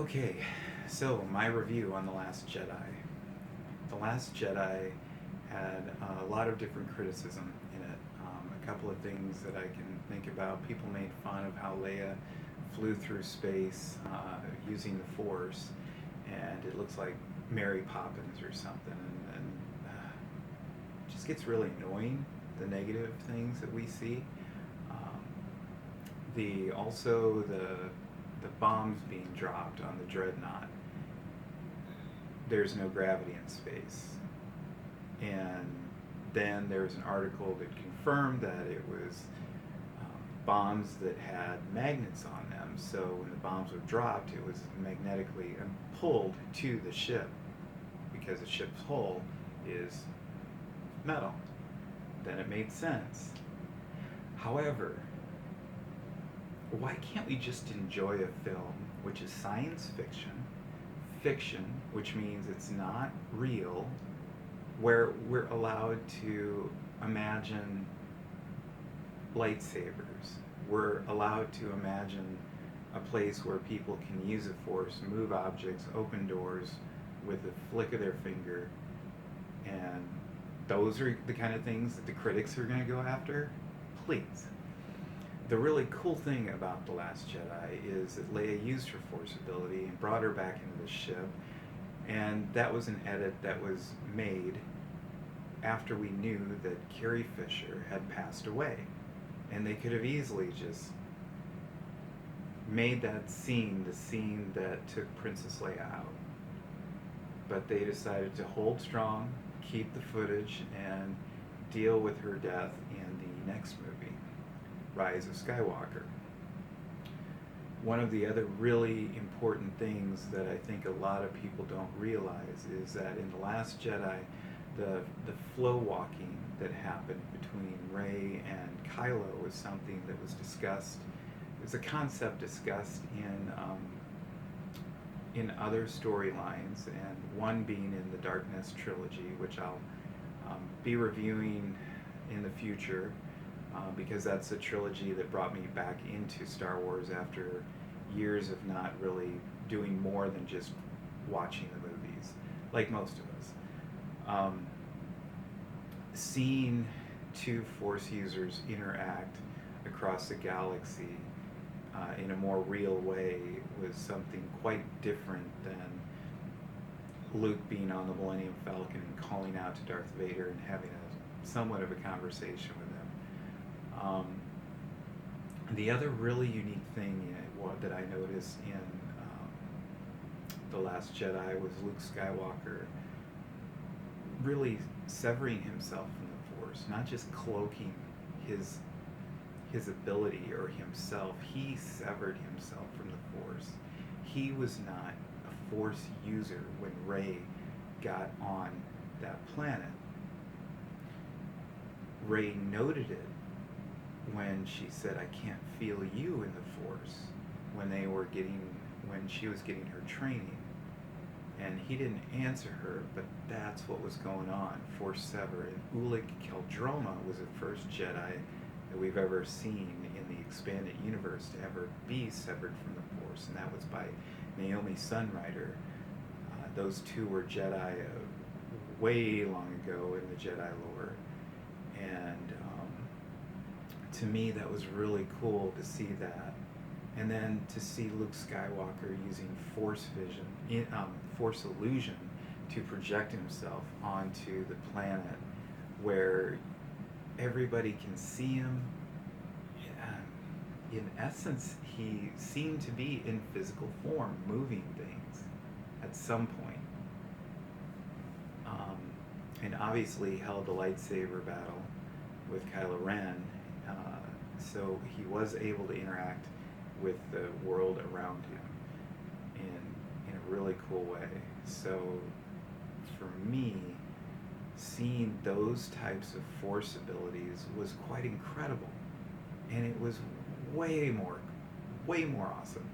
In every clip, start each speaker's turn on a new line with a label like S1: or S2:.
S1: Okay, so my review on The Last Jedi. The Last Jedi had a lot of different criticism in it. A couple of things that I can think about. People made fun of how Leia flew through space using the Force, and it looks like Mary Poppins or something, and it just gets really annoying, the negative things that we see. Um, the bombs being dropped on the dreadnought. There's no gravity in space, and then there was an article that confirmed that it was bombs that had magnets on them. So when the bombs were dropped, it was magnetically pulled to the ship because the ship's hull is metal. Then it made sense. However, why can't we just enjoy a film which is science fiction, which means it's not real, where we're allowed to imagine lightsabers? We're allowed to imagine a place where people can use a force, move objects, open doors with a flick of their finger, and those are the kind of things that the critics are going to go after? Please. The really cool thing about The Last Jedi is that Leia used her Force ability and brought her back into the ship, and that was an edit that was made after we knew that Carrie Fisher had passed away. And they could have easily just made that scene the scene that took Princess Leia out. But they decided to hold strong, keep the footage, and deal with her death in the next movie, Rise of Skywalker. One of the other really important things that I think a lot of people don't realize is that in The Last Jedi, the flow walking that happened between Rey and Kylo was something that was discussed. It was a concept discussed in other storylines, and one being in the Darkness trilogy, which I'll be reviewing in the future, because that's a trilogy that brought me back into Star Wars after years of not really doing more than just watching the movies, like most of us. Seeing two Force users interact across the galaxy in a more real way was something quite different than Luke being on the Millennium Falcon and calling out to Darth Vader and having a somewhat of a conversation with him. The other really unique thing that I noticed in The Last Jedi was Luke Skywalker really severing himself from the Force, not just cloaking his ability or himself. He severed himself from the Force. He was not a Force user when Rey got on that planet. Rey noted it when she said, "I can't feel you in the Force," when she was getting her training. And he didn't answer her, but that's what was going on. Force sever. And Ulic Qel-Droma was the first Jedi that we've ever seen in the expanded universe to ever be severed from the Force, and that was by Naomi Sunrider. Those two were Jedi way long ago in the Jedi lore, and to me that was really cool to see that. And then to see Luke Skywalker using Force vision, Force illusion, to project himself onto the planet where everybody can see him. In essence, he seemed to be in physical form, moving things at some point. And obviously held a lightsaber battle with Kylo Ren, so he was able to interact with the world around him in a really cool way. So for me, seeing those types of Force abilities was quite incredible, and it was way more awesome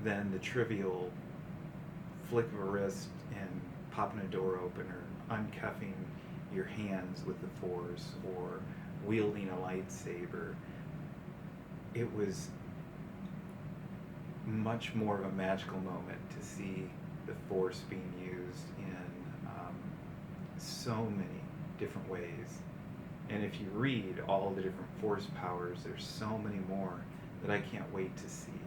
S1: than the trivial flick of a wrist and popping a door open, or uncuffing your hands with the Force, or wielding a lightsaber. It was much more of a magical moment to see the Force being used in so many different ways. And if you read all the different Force powers, there's so many more that I can't wait to see,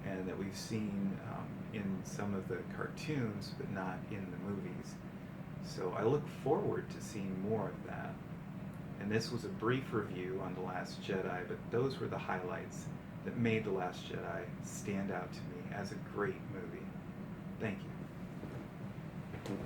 S1: and that we've seen in some of the cartoons, but not in the movies. So I look forward to seeing more of that. And this was a brief review on The Last Jedi, but those were the highlights that made The Last Jedi stand out to me as a great movie. Thank you.